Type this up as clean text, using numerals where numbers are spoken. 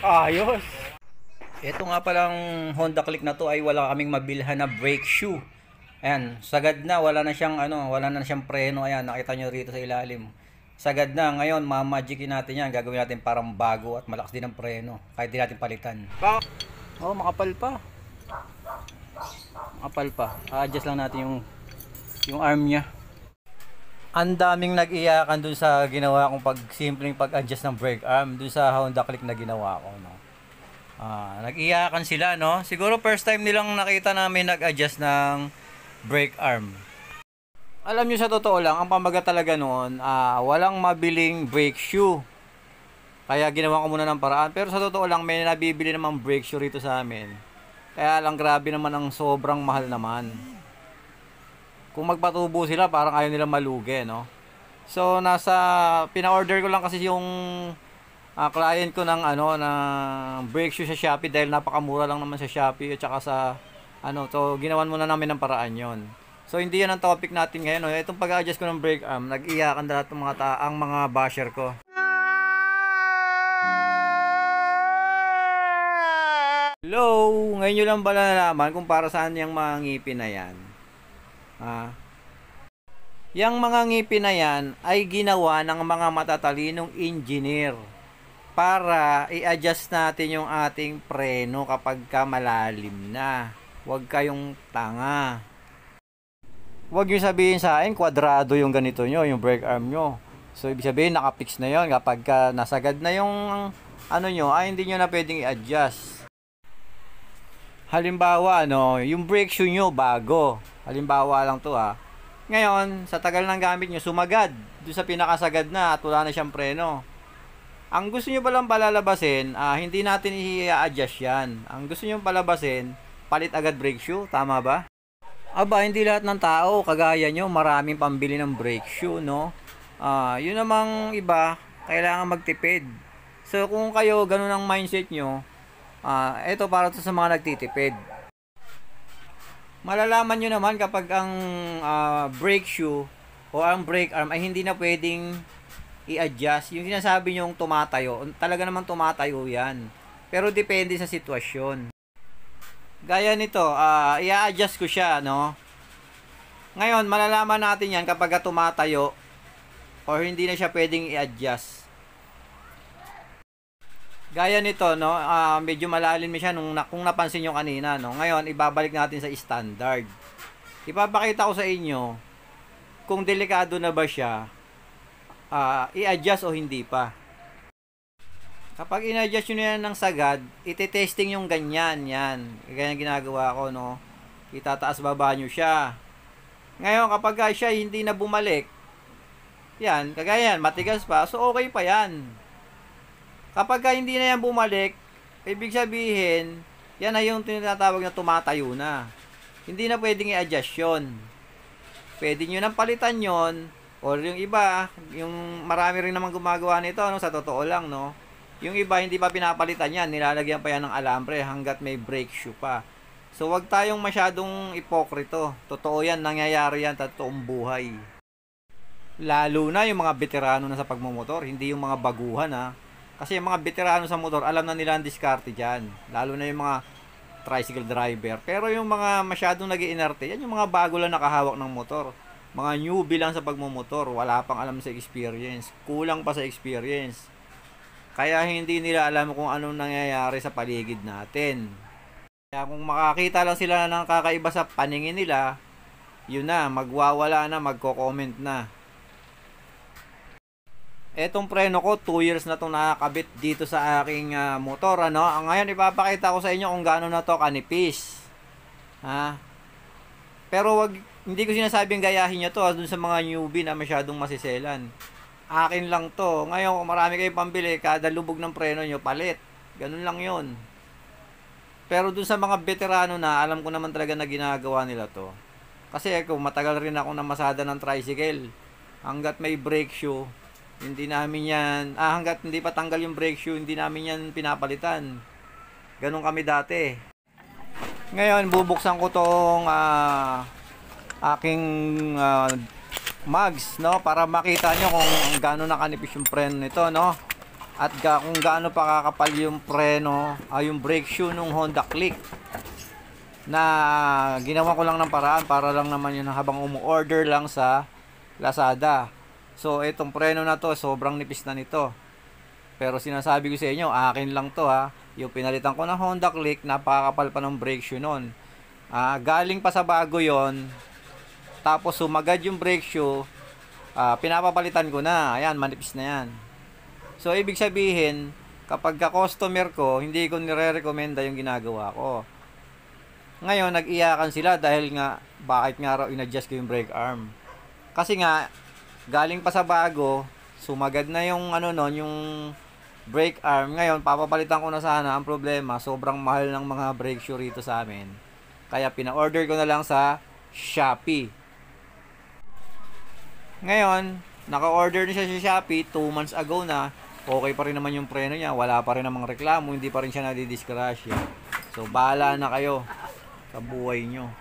Ayos. Ito nga palang Honda Click na to ay wala kaming mabilhan na brake shoe. Ayan, sagad na, wala na siyang preno. Ayan, nakita nyo rito sa ilalim. Sagad na, ngayon mamagicin natin yan. Gagawin natin parang bago at malakas din ang preno. Kahit di natin palitan. Oh, makapal pa. Makapal pa. A-adjust lang natin yung arm niya. Ang daming nag-iyakan dun sa ginawa kong simpleng pag-adjust ng brake arm dun sa Honda Click na ginawa ko, no. Nag-iyakan sila, no. Siguro first time nilang nakita namin nag-adjust ng brake arm. Alam nyo, sa totoo lang, ang pamagat talaga noon, walang mabiling brake shoe. Kaya ginawa ko muna ng paraan. Pero sa totoo lang, may nabibili namang brake shoe rito sa amin. Kaya lang, grabe naman, ang sobrang mahal naman. Kung magpatubo sila, parang ayaw nila malugi, no? So, pina-order ko lang kasi yung client ko ng brake shoe sa Shopee dahil napakamura lang naman sa Shopee at saka so ginawan muna namin ng paraan yon. So, hindi yan ang topic natin ngayon, no? Itong pag-adjust ko ng brake arm, nag-iyakan lahat ng ang mga basher ko. Hello! Ngayon nyo lang ba nalaman kung para saan yung mga ngipin na yan? Yang mga ngipin na yan ay ginawa ng mga matatalinong engineer para i-adjust natin yung ating preno kapag malalim na. Huwag kayong tanga. Huwag nyo sabihin sa akin kwadrado yung ganito nyo, yung brake arm nyo. So ibig sabihin nakapix na yon. Kapag nasagad na yung nyo, ay hindi nyo na pwedeng i-adjust. Halimbawa, yung brake shoe nyo bago. Halimbawa lang to, Ngayon, sa tagal ng gamit nyo, sumagad doon sa pinakasagad na at wala na siyang preno. Ang gusto nyo palang palalabasin, hindi natin i-adjust yan. Ang gusto nyo palabasin, palit agad brake shoe. Tama ba? Aba, hindi lahat ng tao, kagaya nyo, maraming pambili ng brake shoe, no? Yun namang iba, kailangan magtipid. So, kung kayo, ganun ang mindset nyo, ito para to sa mga nagtitipid. Malalaman nyo naman kapag ang brake shoe o ang brake arm ay hindi na pwedeng i-adjust. Yung sinasabi nyo tumatayo, talaga naman tumatayo yan. Pero depende sa sitwasyon. Gaya nito, i-adjust ko siya, no? Ngayon, malalaman natin yan kapag tumatayo or hindi na siya pwedeng i-adjust. Gaya nito, no, medyo malalim siya kung napansin nyo kanina, no. Ngayon, ibabalik natin sa standard. Ipapakita ko sa inyo kung delikado na ba siya i-adjust o hindi pa. Kapag in-adjust nyo yan ng sagad, iti-testing yung ganyan, yan. Ganyan ginagawa ko, no. Itataas baba nyo siya. Ngayon, kapag siya hindi na bumalik, yan, kagaya yan, matigas pa, so okay pa yan. Kapag hindi na yan bumalik, ibig sabihin, yan na yung tinatawag na tumatayo na. Hindi na pwedeng i-adjust yun. Pwede nyo nang palitan yon, or yung iba, yung marami rin naman gumagawa nito, no, sa totoo lang, no. Yung iba, hindi pa pinapalitan yan, nilalagyan pa yan ng alambre hanggat may brake shoe pa. So, wag tayong masyadong ipokrito. Totoo yan, nangyayari yan, totoong buhay. Lalo na yung mga veterano na sa pagmumotor, hindi yung mga baguhan, Kasi yung mga veterano sa motor, alam na nila ang diskarte dyan. Lalo na yung mga tricycle driver. Pero yung mga masyadong nag-iinarte, yan yung mga bago lang nakahawak ng motor. Mga newbie lang sa pagmumotor. Wala pang alam sa experience. Kulang pa sa experience. Kaya hindi nila alam kung anong nangyayari sa paligid natin. Kaya kung makakita lang sila ng kakaiba sa paningin nila, yun na, magwawala na, magko-comment na. Etong preno ko, 2 years na itong nakakabit dito sa aking motor, Ngayon, ipapakita ko sa inyo kung gaano na to kanipis. Pero hindi ko sinasabing gayahin nyo to, dun sa mga newbie na masyadong masiselan. Akin lang to. Ngayon, kung marami kayong pambili, kada lubog ng preno nyo, palit. Ganun lang yon. Pero dun sa mga veterano na, alam ko naman talaga na ginagawa nila to. Kasi ako, matagal rin ako namasada ng tricycle. Hanggat may brake shoe, hindi namin yan, hanggat hindi pa tanggal yung brake shoe, hindi namin yan pinapalitan. Ganun kami dati. Ngayon, bubuksan ko tong aking mugs, no? Para makita nyo kung gaano nakanipis yung preno nito, no? at kung gaano pa kakapal yung preno, yung brake shoe nung Honda Click, na ginawa ko lang ng paraan para lang naman yun habang umu-order lang sa Lazada. So itong preno na to, sobrang nipis na nito. Pero sinasabi ko sa inyo, akin lang to ha. Yung pinalitan ko ng Honda Click, napakakapal pa ng brake shoe nun. Galing pa sa bago yon. Tapos sumagad yung brake shoe, pinapapalitan ko na. Ayan, manipis na yan. So ibig sabihin, kapag ka-customer ko, hindi ko nire-recommenda yung ginagawa ko. Ngayon, nag-iyakan sila dahil nga, bakit nga raw in-adjust ko yung brake arm. Kasi nga, galing pa sa bago, sumagad na yung ano nun, yung brake arm. Ngayon, papapalitan ko na sana. Ang problema, sobrang mahal ng mga brake shoe rito sa amin. Kaya pina-order ko na lang sa Shopee. Ngayon, naka-order na siya sa Shopee 2 months ago na. Okay pa rin naman yung preno niya, wala pa rin namang reklamo, hindi pa rin siya nadidiskrasya. So bahala na kayo sa buhay nyo.